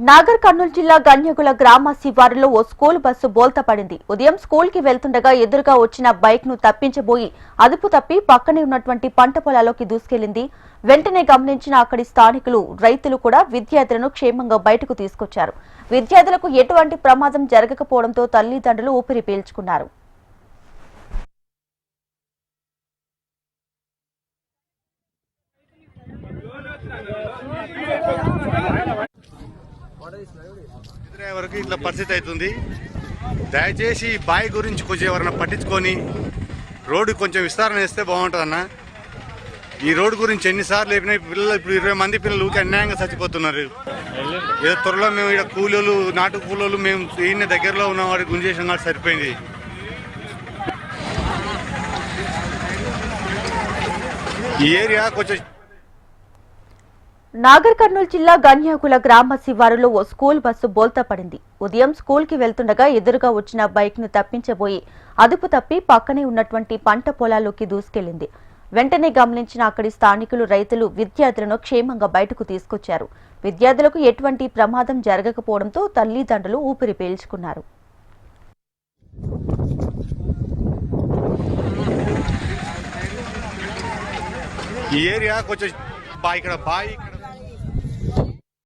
నాగర్ కర్నూలు జిల్లా గన్యగుల గ్రామ శివారులో ఓ స్కూల్ బస్సు బోల్తా పడింది. ఉదయం స్కూల్ కి వెళ్తుండగా ఎదురుగా వచ్చిన బైక్ ను తప్పించబోయి అదుపు తప్పి పక్కనే ఉన్నటువంటి పంట పొలాల్లోకి దూసుకెళ్లింది. వెంటనే గమనించిన అక్కడి స్థానికులు, రైతులు కూడా విద్యార్థులను క్షేమంగా బయటకు తీసుకొచ్చారు. విద్యార్థులకు ఎటువంటి ప్రమాదం జరగకపోవడంతో తల్లిదండ్రులు ఊపిరి పీల్చుకున్నారు. వరకు ఇట్లా పరిస్థితి అవుతుంది. దయచేసి బాయ్ గురించి కొంచెం ఎవరైనా పట్టించుకొని రోడ్డు కొంచెం విస్తరణ చేస్తే బాగుంటుంది అన్న. ఈ రోడ్డు గురించి ఎన్నిసార్లు లేపినా పిల్లలు ఇప్పుడు 20 మంది పిల్లలు అన్యాయంగా చచ్చిపోతున్నారు. ఏదో త్వరలో మేము ఇక్కడ కూలీలు, నాటు కూలీలు మేము ఈయన దగ్గరలో ఉన్న వాడికి గుంజేసిన నాకు సరిపోయింది. ఈ ఏరియా కొంచెం నాగర్ కర్నూలు జిల్లా గన్యాకుల గ్రామ శివారులో ఓ స్కూల్ బస్సు బోల్తా పడింది. ఉదయం స్కూల్ కి వెళ్తుండగా ఎదురుగా వచ్చిన బైక్ ను తప్పించబోయి అదుపు తప్పి పక్కనే ఉన్నటువంటి పంట పొలాల్లోకి దూసుకెళ్లింది. వెంటనే గమనించిన అక్కడి స్థానికులు, రైతులు విద్యార్థులను క్షేమంగా బయటకు తీసుకొచ్చారు. విద్యార్థులకు ఎటువంటి ప్రమాదం జరగకపోవడంతో తల్లిదండ్రులు ఊపిరి పీల్చుకున్నారు. ఈ ఏరియా కొంచెం ఇక్కడ